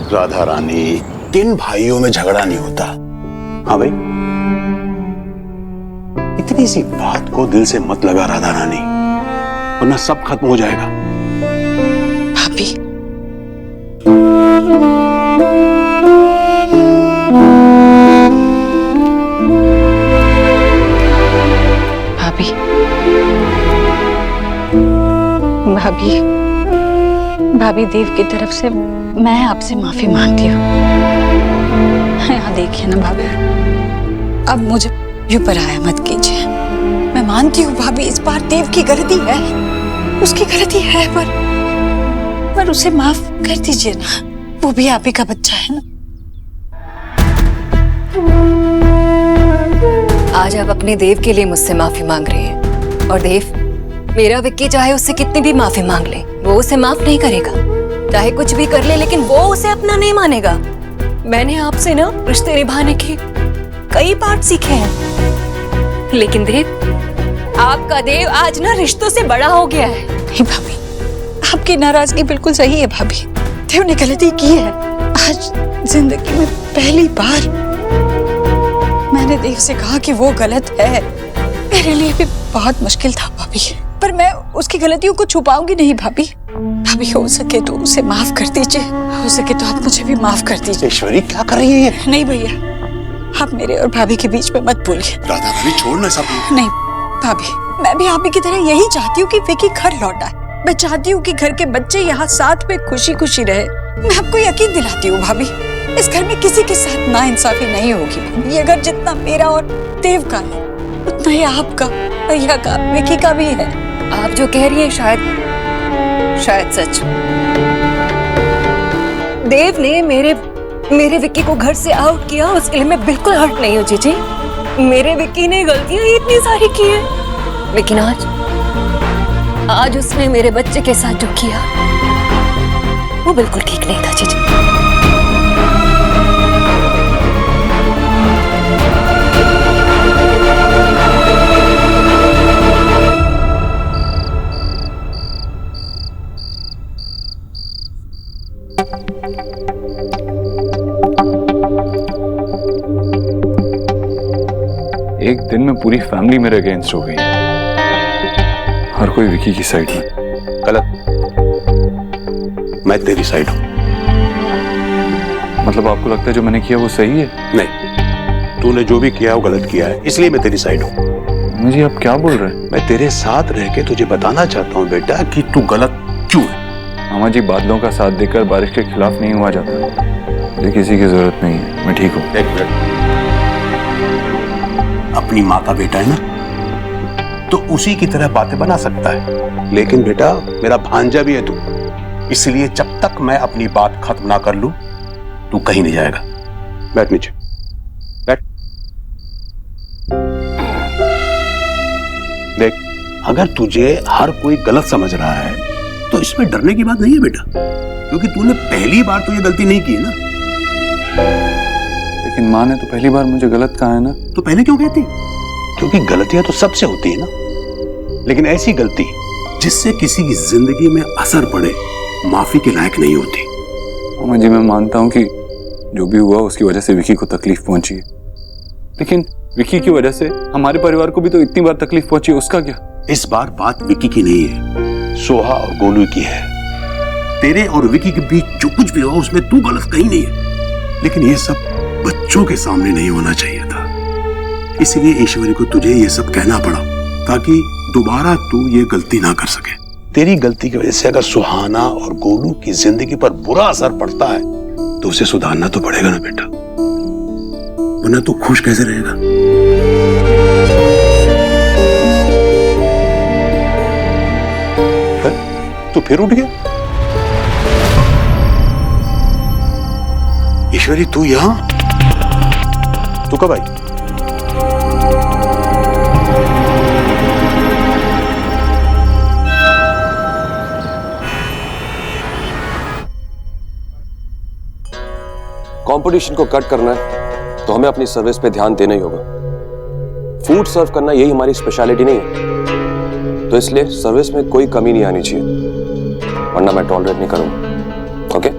राधा रानी, किन भाइयों में झगड़ा नहीं होता? हाँ भाई, इतनी सी बात को दिल से मत लगा राधा रानी, वरना सब खत्म हो जाएगा। भाभी, भाभी, भाभी, भाभी, देव की तरफ से मैं आपसे माफी मांगती हूँ। यहाँ देखिए ना भाभी, अब मुझे यूं पराया मत कीजिए। मैं मानती हूँ भाभी, इस बार देव की गलती है, उसकी गलती है, पर उसे माफ कर दीजिए ना, वो भी आप ही का बच्चा है ना। आज आप अपने देव के लिए मुझसे माफी मांग रही हैं, और देव, मेरा विक्की चाहे उससे कितनी भी माफी मांग ले, वो उसे माफ नहीं करेगा। चाहे कुछ भी कर ले, लेकिन वो उसे अपना नहीं मानेगा। मैंने आपसे ना रिश्ते निभाने के कई पाठ सीखे हैं, लेकिन देव, आपका देव आज ना रिश्तों से बड़ा हो गया है। नहीं भाभी, आपकी नाराजगी बिल्कुल सही है भाभी। देव ने गलती की है। आज जिंदगी में पहली बार मैंने देव से कहा कि वो गलत है। मेरे लिए भी बहुत मुश्किल था भाभी, पर मैं उसकी गलतियों को छुपाऊंगी नहीं भाभी। भाभी, हो सके तो उसे माफ कर दीजिए, हो सके तो आप मुझे भी माफ कर दीजिए। ईश्वरी, क्या कर रही है ये? नहीं भैया, आप मेरे और भाभी के बीच में मत बोलिए। राधा रानी, छोड़ना सब। नहीं भाभी, मैं भी आप ही की तरह यही चाहती हूँ कि विकी घर लौटा है। मैं चाहती हूँ कि घर के बच्चे यहाँ साथ में खुशी खुशी रहे। मैं आपको यकीन दिलाती हूँ भाभी, इस घर में किसी के साथ नाइंसाफी नहीं होगी। ये घर जितना मेरा और देव का है, उतना ही आपका, भैया का, विकी का भी है। आप जो कह रही हैं शायद सच। देव ने मेरे विक्की को घर से आउट किया, उसके लिए मैं बिल्कुल हर्ट नहीं हूँ जीजी। मेरे विक्की ने गलतियां इतनी सारी की है, लेकिन आज उसने मेरे बच्चे के साथ जो किया वो बिल्कुल ठीक नहीं था जीजी। एक दिन में पूरी फैमिली मेरे अगेंस्ट हो गई। हर कोई विकी की साइड में। गलत, मैं तेरी साइड हूं। मतलब आपको लगता है जो मैंने किया वो सही है? नहीं, तूने जो भी किया वो गलत किया है, इसलिए मैं तेरी साइड हूं। जी, आप क्या बोल रहे हैं? मैं तेरे साथ रह के तुझे बताना चाहता हूं बेटा कि तू गलत क्यों है। मामा जी, बादलों का साथ देकर बारिश के खिलाफ नहीं हुआ जाता। मुझे किसी की जरूरत नहीं है, मैं ठीक हूँ। एक मिनट, अपनी माँ का बेटा है ना, तो उसी की तरह बातें बना सकता है, लेकिन बेटा मेरा भांजा भी है तू, इसलिए जब तक मैं अपनी बात खत्म ना कर लूं तू कहीं नहीं जाएगा। बैठ नीचे, बैठ। देख, अगर तुझे हर कोई गलत समझ रहा है तो इसमें डरने की बात नहीं है बेटा, क्योंकि तूने पहली बार तो ये गलती नहीं की है ना। लेकिन माँ ने तो पहली बार मुझे गलत कहा है ना। तो पहले क्यों कहती? क्योंकि गलतियां तो सबसे होती है ना, लेकिन ऐसी गलती जिससे किसी की जिंदगी में असर पड़े माफी के लायक नहीं होती। मामा जी, मैं मानता हूँ कि जो भी हुआ उसकी वजह से विकी को तकलीफ पहुंची है, लेकिन विकी की वजह से हमारे परिवार को भी तो इतनी बार तकलीफ पहुंची है, उसका क्या? इस बार बात विकी की नहीं है, सोहा और गोलू की है। तेरे और विकी के बीच जो कुछ भी हुआ उसमें तू गलत कहीं नहीं है, लेकिन ये सब बच्चों के सामने नहीं होना चाहिए था। इसलिए ईश्वरी को तुझे ये सब कहना पड़ा ताकि दोबारा तू ये गलती ना कर सके। तेरी गलती की वजह से अगर सुहाना और गोलू की जिंदगी पर बुरा असर पड़ता है तो उसे सुधारना तो पड़ेगा ना बेटा, वरना तू खुश कैसे रहेगा? तू फिर उठ गया? ईश्वरी, तू यहां? तू कब आई? कंपटीशन को कट करना है तो हमें अपनी सर्विस पे ध्यान देना ही होगा। फूड सर्व करना यही हमारी स्पेशलिटी नहीं है, तो इसलिए सर्विस में कोई कमी नहीं आनी चाहिए, वरना मैं टॉलरेट नहीं करूंगा। ओके?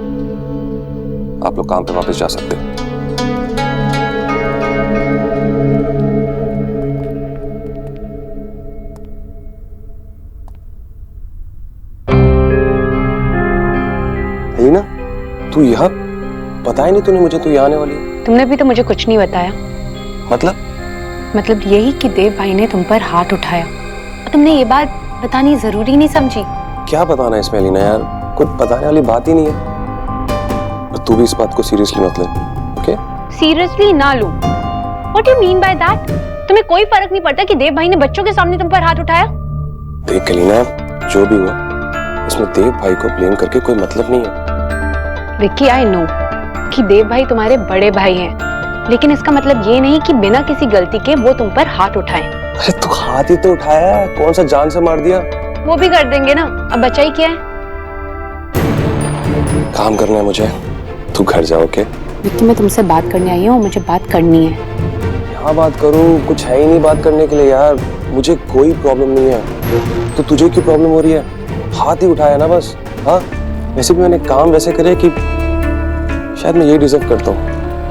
आप लोग काम पे वापस जा सकते हैं। एलिना, तू यहाँ? पता ही नहीं तूने मुझे तू यहाँ आने वाली है। तुमने भी तो मुझे कुछ नहीं बताया। मतलब यही कि देव भाई ने तुम पर हाथ उठाया और तुमने ये बात बतानी जरूरी नहीं समझी। क्या बताना है इसमें एलिना यार, कुछ बताने वाली बात ही नहीं है। और तू भी इस बात को सीरियसली मत ले, ओके? सीरियसली ना लूं? What do you mean by that? तुम्हें कोई फर्क नहीं पड़ता कि देव भाई ने बच्चों के सामने तुम पर हाथ उठाया? देख एलिना, जो भी हुआ उसमें देव भाई को ब्लेम करके कोई मतलब नहीं है। विक्की, आई नो कि देव भाई तुम्हारे बड़े भाई हैं, लेकिन इसका मतलब ये नहीं कि बिना किसी गलती के वो तुम पर हाथ उठाएं। अरे तू हाथ ही तो उठाया है, कौन सा जान से मार दिया? वो भी कर देंगे ना, अब बचा ही क्या है? काम करना है मुझे, तू घर जाओ। ओके विक्की, मैं तुमसे बात करने आई हूँ, मुझे बात करनी है। यहाँ बात करूँ? कुछ है ही नहीं बात करने के लिए यार, मुझे कोई प्रॉब्लम नहीं है। तो तुझे क्यों प्रॉब्लम हो रही है? हाथ ही उठाया ना बस। हाँ, वैसे भी मैंने काम वैसे करे कि शायद मैं ये डिजर्व करता हूँ।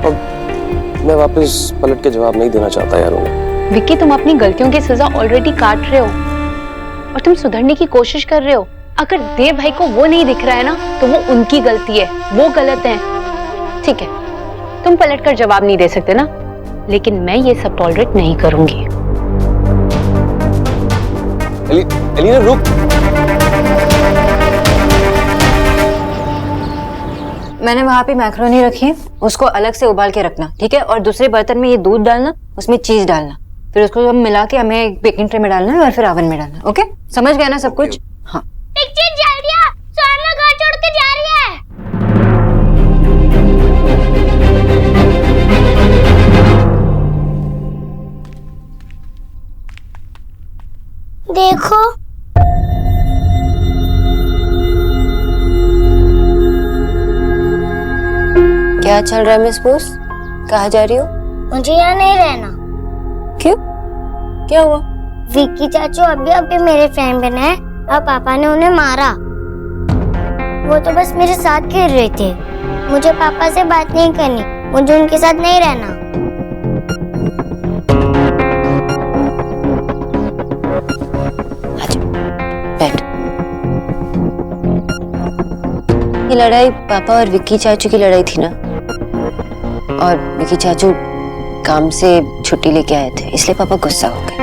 अब मैं वापस पलट के जवाब नहीं देना चाहता यार उन्हें। विक्की, तुम अपनी गलतियों की सजा ऑलरेडी काट रहे हो और तुम सुधरने की कोशिश कर रहे हो। अगर देव भाई को वो नहीं दिख रहा है ना, तो वो उनकी गलती है, वो गलत है। ठीक है, तुम पलट कर जवाब नहीं दे सकते ना, लेकिन मैं ये सब टॉलरेट नहीं करूंगी। एलिना रुक। मैंने वहां पे मैक्रोनी रखी है, उसको अलग से उबाल के रखना, ठीक है? और दूसरे बर्तन में ये दूध डालना, उसमें चीज डालना, फिर उसको सब मिला के हमें एक बेकिंग ट्रे में डालना है और फिर ओवन में डालना। ओके, समझ गया ना सब कुछ? हाँ। एक चीज जल्दी आ, सोना घर छोड़ के जा रही है। देखो क्या चल रहा है मिस बोस? कहाँ जा रही हो? मुझे यहाँ नहीं रहना। क्यों? क्या हुआ? विक्की चाचू अभी मेरे फ्रेंड बने हैं और पापा ने उन्हें मारा। वो तो बस मेरे साथ खेल रहे थे। मुझे पापा से बात नहीं करनी, मुझे उनके साथ नहीं रहना। बैठ। ये लड़ाई पापा और विक्की चाचू की लड़ाई थी ना, और विक्की चाचू काम से छुट्टी लेके आए थे, इसलिए पापा गुस्सा हो गए।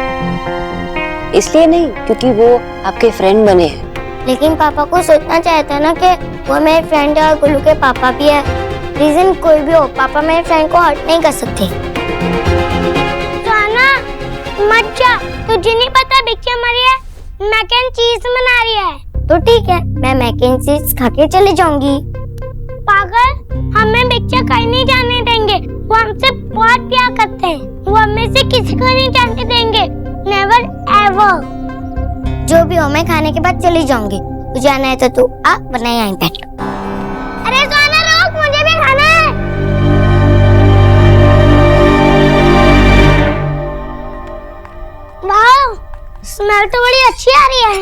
इसलिए नहीं क्योंकि वो आपके फ्रेंड बने हैं। लेकिन पापा को सोचना चाहिए था ना कि वो मेरे फ्रेंड है और गुल्लू के पापा भी है। रीजन कोई भी हो, पापा मेरे फ्रेंड को हर्ट नहीं कर सकते। सोना मत जा, तुझे नहीं पता बिक्की मरी है, मैक एंड चीज बना रही है। तो ठीक है, मैं मैक एंड चीज खा के चली जाऊंगी। पागल, हमें बिक्की कहीं नहीं जाने देंगे। वो हमसे बहुत प्यार करते हैं, वो हमें से किसी को नहीं जाने देंगे। Never ever. जो भी हो, मैं खाने के बाद चली जाऊंगी। तुझे जाना है तो तू आ, वरना यहीं बैठ। अरे सोना रुक, मुझे भी खाना है। वाह, स्मेल तो बड़ी अच्छी आ रही है।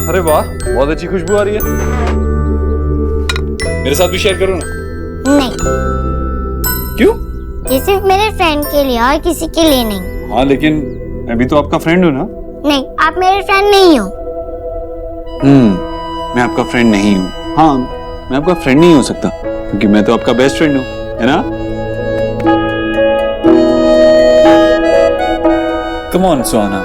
अरे वाह, बहुत अच्छी खुशबू आ रही है। मेरे साथ भी शेयर करो ना। नहीं, क्यों? ये सिर्फ मेरे फ्रेंड के लिए और किसी के लिए नहीं। हाँ, लेकिन मैं भी तो आपका फ्रेंड हूँ ना। नहीं, आप मेरे फ्रेंड नहीं हो। मैं आपका फ्रेंड नहीं हूँ। हाँ, मैं आपका फ्रेंड नहीं हो सकता क्योंकि मैं तो आपका बेस्ट फ्रेंड हूँ, है ना? कम ऑन सुहाना।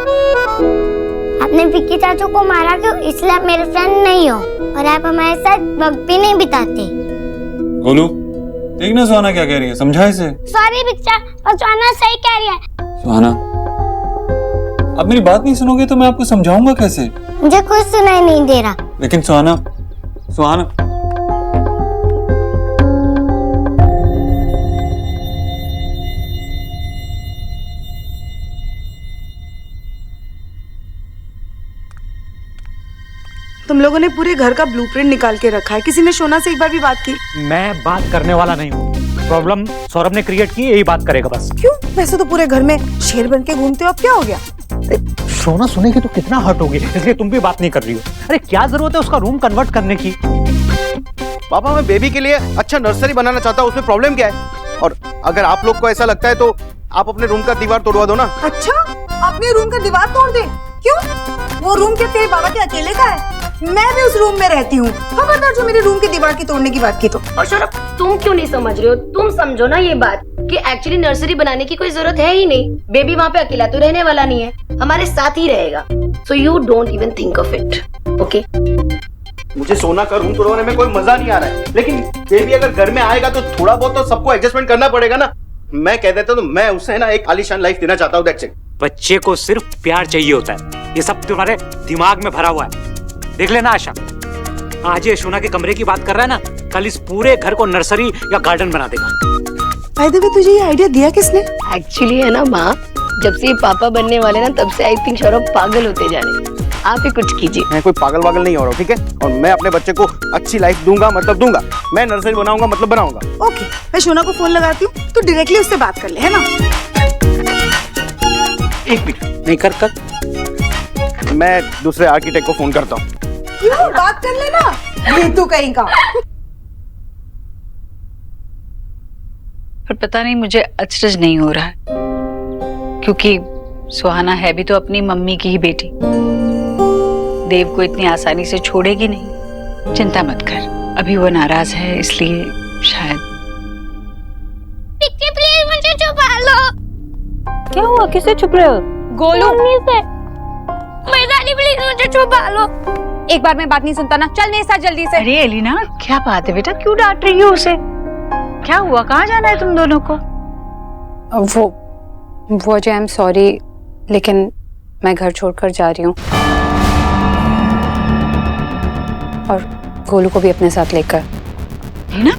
आपने विक्की चाचू को मारा क्यों? इसलिए आप मेरे फ्रेंड नहीं हो और आप हमारे साथ वक्त भी नहीं बिताते। गोलू, देख ना सुहाना क्या कह रही है, समझा इसे। सॉरी बिक्चा, पर सुहाना सही कह रही है। सुहाना, आप मेरी बात नहीं सुनोगे तो मैं आपको समझाऊंगा कैसे? मुझे कुछ सुनाई नहीं दे रहा। लेकिन सुहाना, सुहाना, तुम लोगों ने पूरे घर का ब्लूप्रिंट निकाल के रखा है। किसी ने शोना से एक बार भी बात की? मैं बात करने वाला नहीं हूँ। प्रॉब्लम सौरभ ने क्रिएट की, यही बात करेगा बस। क्यों? वैसे तो पूरे घर में शेर बन के घूमते हो, अब क्या हो गया? सोना सुनेगी तो कितना हर्ट होगी, इसलिए तुम भी बात नहीं कर रही हो। अरे क्या जरूरत है उसका रूम कन्वर्ट करने की? पापा मैं बेबी के लिए अच्छा नर्सरी बनाना चाहता हूँ, उसमें प्रॉब्लम क्या है? और अगर आप लोग को ऐसा लगता है तो आप अपने रूम का दीवार तोड़वा दो ना। अच्छा, अपने रूम का दीवार तोड़ दे? क्यों? वो रूम क्या तेरे बाबा के अकेले का है? मैं भी उस रूम में रहती हूँ। खबरदार जो मेरे रूम की दीवार की तोड़ने की बात की तो। और सौरभ, तुम क्यों नहीं समझ रहे हो? तुम समझो ना ये बात कि एक्चुअली नर्सरी बनाने की कोई जरूरत है ही नहीं। बेबी वहाँ पे अकेला तो रहने वाला नहीं है, हमारे साथ ही रहेगा। So you don't even think of it, okay? मुझे सोना का रूम तोड़वाने में कोई मजा नहीं आ रहा है, लेकिन बेबी अगर घर में आएगा तो थोड़ा बहुत तो सबको एडजस्टमेंट करना पड़ेगा ना। मैं कह देता तो मैं उसे ना एक आलीशान लाइफ देना चाहता हूँ, दैट्स इट। बच्चे को सिर्फ प्यार चाहिए होता है, ये सब तुम्हारे दिमाग में भरा हुआ है। देख लेना आशा, आज ये सोना के कमरे की बात कर रहा है ना, कल इस पूरे घर को नर्सरी या गार्डन बना देगा। बाय द वे, तुझे ये आइडिया दिया किसने? एक्चुअली है ना माँ, जब से ये पापा बनने वाले ना तब से आई थिंक सौरभ पागल होते जा रहे हैं। आप ही कुछ कीजिए। मैं कोई पागल वागल नहीं हो रहा हूँ, ठीक है? और मैं अपने बच्चे को अच्छी लाइफ दूंगा, मतलब दूंगा। मैं नर्सरी बनाऊंगा, मतलब बनाऊंगा। ओके, मैं सोना को फोन लगाती हूँ, तो डायरेक्टली उससे बात कर ले, है ना? एक मिनट, नहीं कर। मैं दूसरे आर्किटेक्ट को फोन करता हूँ। क्यों? बात कर लेना। ये तू कहीं का। पर पता नहीं मुझे अचरज नहीं हो रहा है, क्योंकि सुहाना है भी तो अपनी मम्मी की ही बेटी। देव को इतनी आसानी से छोड़ेगी नहीं। चिंता मत कर, अभी वो नाराज है इसलिए शायद। प्लीज मुझे छुपा लो। क्या हुआ? किससे छुप रहे हो? गोलू से। दादी प्लीज मुझे छुपा लो। एक बार में बात नहीं सुनता ना, चल मेरे साथ जल्दी से। अरे एलिना, क्या बात है बेटा, क्यों डांट रही हो उसे? क्या हुआ, कहाँ जाना है तुम दोनों को? वो जो आई एम सॉरी, लेकिन मैं घर छोड़कर जा रही हूँ, और गोलू को भी अपने साथ लेकर। है ना?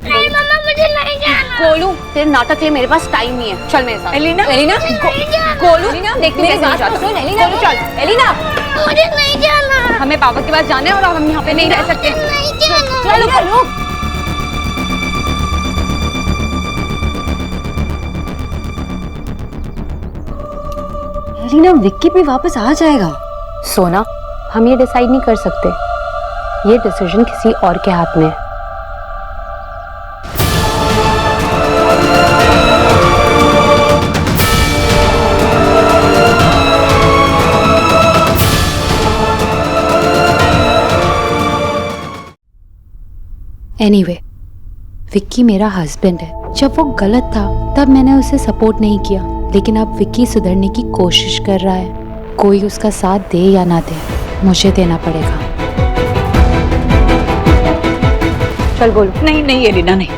नहीं मम्मा, मुझे नहीं जाना। गोलू, तेरे नाटक के लिए मेरे पास टाइम नहीं है, चल मेरे साथ। एलिना, गोलू, देख मेरी बात सुन। एलिना, चल। एलिना, मुझे नहीं जाना। हमें बाबा के पास जाना है और हम यहाँ पे नहीं रह सकते। नहीं जाना। चलो गोलू। एलिना, विक्की भी वापस आ जाएगा। सोना, हम ये डिसाइड नहीं कर सकते, ये डिसीजन किसी और के हाथ में है। एनीवे, विक्की मेरा हस्बैंड है। जब वो गलत था तब मैंने उसे सपोर्ट नहीं किया, लेकिन अब विक्की सुधरने की कोशिश कर रहा है। कोई उसका साथ दे या ना दे, मुझे देना पड़ेगा। चल गोलू। नहीं नहीं एलिना, नहीं,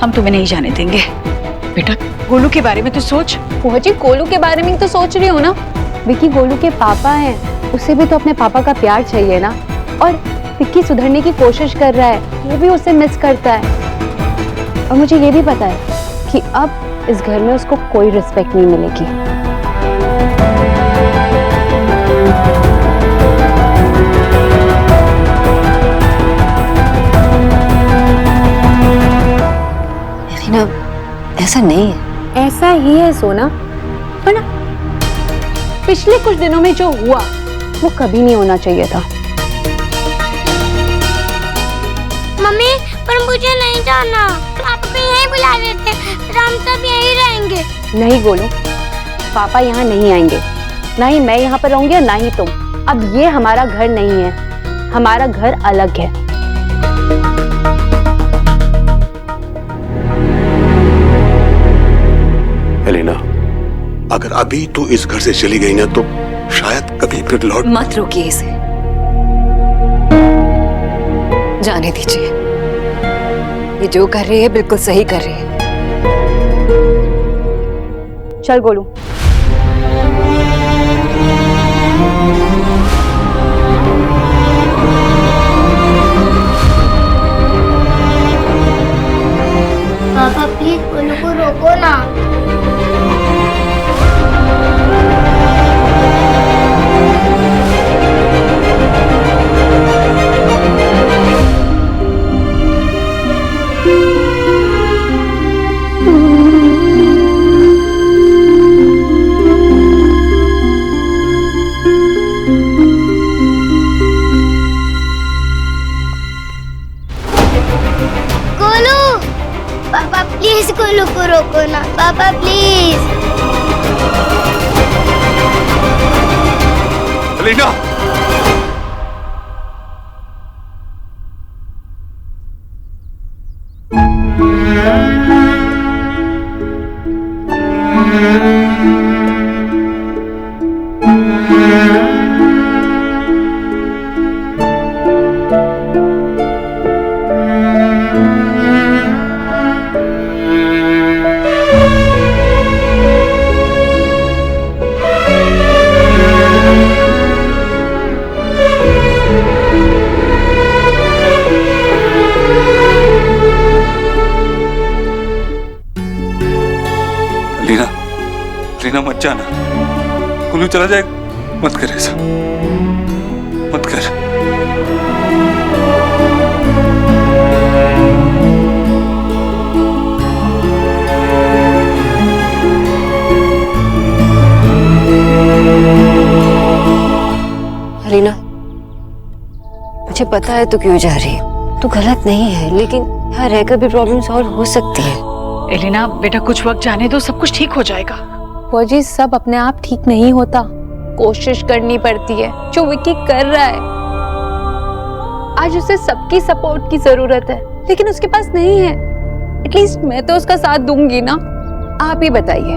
हम तुम्हें नहीं जाने देंगे। बेटा, गोलू के बारे में तो सोच। वो जी गोलू के बारे में तो सोच रही हूँ ना। विक्की गोलू के पापा हैं, उसे भी तो अपने पापा का प्यार चाहिए ना। और विक्की सुधरने की कोशिश कर रहा है, वो भी उसे मिस करता है। और मुझे ये भी पता है कि अब इस घर में उसको कोई रिस्पेक्ट नहीं मिलेगी। ना, ऐसा नहीं है। ऐसा ही है सोना, है ना? पिछले कुछ दिनों में जो हुआ वो कभी नहीं होना चाहिए था। मम्मी, पर मुझे नहीं जाना। पापा को यहीं बुला लेते, फिर हम सब यहीं रहेंगे। नहीं गोलू, पापा यहाँ नहीं आएंगे, ना ही मैं यहाँ पर रहूंगी और ना ही तुम। अब ये हमारा घर नहीं है, हमारा घर अलग है। एलिना, अगर अभी तू इस घर से चली गई ना तो शायद कभी फिर लौट। मत रोकिए इसे, जाने दीजिए। ये जो कर रही है बिल्कुल सही कर रही है। चल गोलू। पापा प्लीज गोलू को रोको ना। गोलू को रोको ना पापा प्लीज। अलीना, रीना मत जाना, कुल्लू चला जाएगा। मत कर ऐसा, मत कर। रीना, मुझे पता है तू क्यों जा रही है, तू गलत नहीं है, लेकिन यहाँ रहकर भी प्रॉब्लम सॉल्व हो सकती है। एलिना बेटा, कुछ वक्त जाने दो, सब कुछ ठीक हो जाएगा। फौजी, सब अपने आप ठीक नहीं होता, कोशिश करनी पड़ती है। जो विक्की कर रहा है, आज उसे सबकी सपोर्ट की जरूरत है, लेकिन उसके पास नहीं है। एटलीस्ट मैं तो उसका साथ दूंगी ना। आप ही बताइए,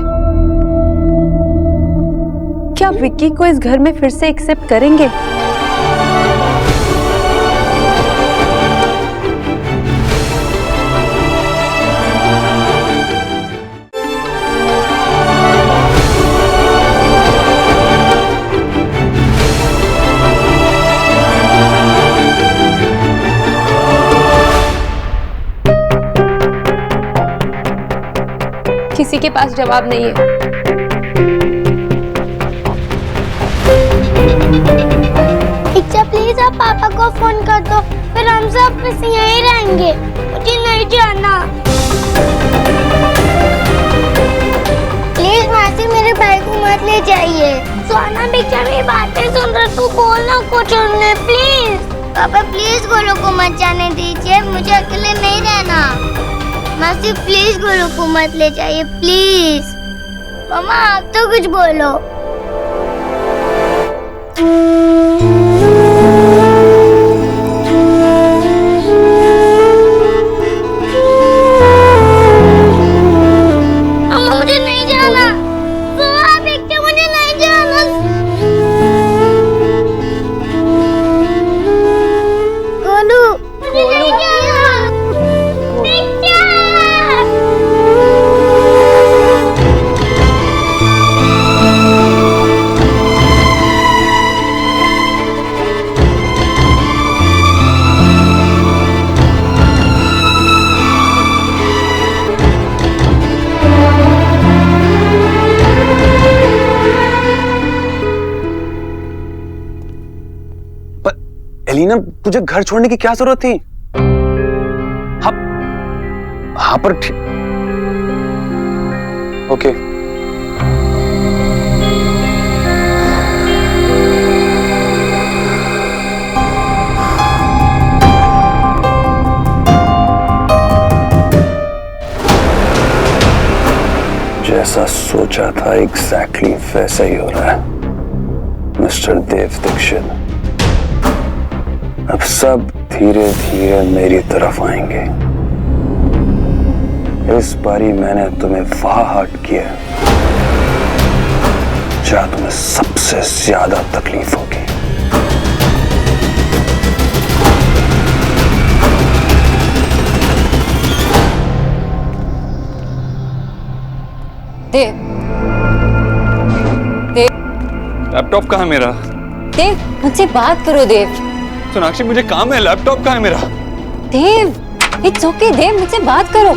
क्या विक्की को इस घर में फिर से एक्सेप्ट करेंगे? किसी के पास जवाब नहीं है। इच्छा प्लीज आप पापा को फोन कर दो, फिर हम सब बस यहीं रहेंगे, मुझे नहीं जाना। प्लीज मासी, मेरे भाई को मत ले जाइए। सोना बिचा मेरी बातें सुन रहा, तू बोलना कुछ उन्हें प्लीज। पापा प्लीज गोलू को मत जाने दीजिए, मुझे अकेले नहीं रहना। मासी प्लीज गोलू को मत ले जाइए प्लीज। मम्मा आप तो कुछ बोलो। मम्मा मुझे नहीं जाना, मुझे नहीं जाना। गोलू मुझे नहीं जाना। एलिना, तुझे घर छोड़ने की क्या जरूरत थी? हाँ पर ठीक। ओके। जैसा सोचा था एग्जैक्टली वैसा ही हो रहा है मिस्टर देव दीक्षित। अब सब धीरे धीरे मेरी तरफ आएंगे। इस बारी मैंने तुम्हें वहां हर्ट किया जहां तुम्हें सबसे ज्यादा तकलीफ होगी। देव, देव, लैपटॉप कहाँ है मेरा? देव मुझसे बात करो। देव, सोनाक्षी मुझे काम है, लैपटॉप कहाँ है मेरा? देव, इट्स ओके। देव मुझसे बात करो।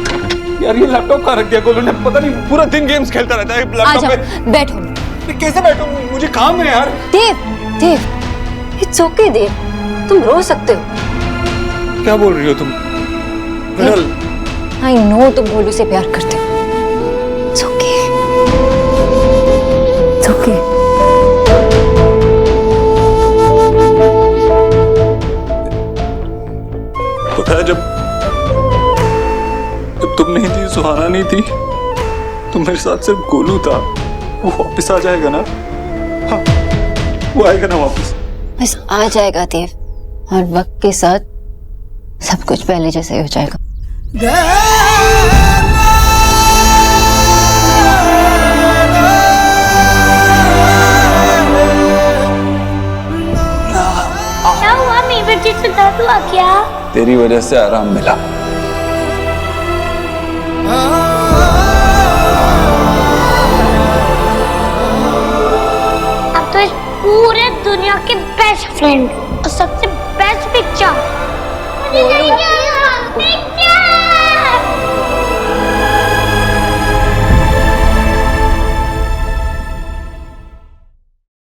यार ये लैपटॉप कहाँ रख दिया गोलू ने? पता नहीं, पूरा दिन गेम्स खेलता रहता है लैपटॉप पे। बैठो। कैसे बैठूं? मुझे काम है यार। देव, देव, इट्स ओके। देव, तुम रो सकते हो। क्या बोल रही हो तुम? आई नो तुम गोलू से प्यार करते हो। It's okay, it's okay. पता है जब तुम नहीं थी, सुहाना नहीं थी, तो मेरे साथ सिर्फ गोलू था। वो वापस आ जाएगा ना? हाँ, वो आएगा ना वापस? बस आ जाएगा देव, और वक्त के साथ सब कुछ पहले जैसे हो जाएगा। क्या हुआ? मेरे बच्चे से दर्द हुआ क्या? तेरी वजह से आराम मिला। अब तो इस पूरे दुनिया के बेस्ट फ्रेंड और सबसे बेस्ट पिक्चर।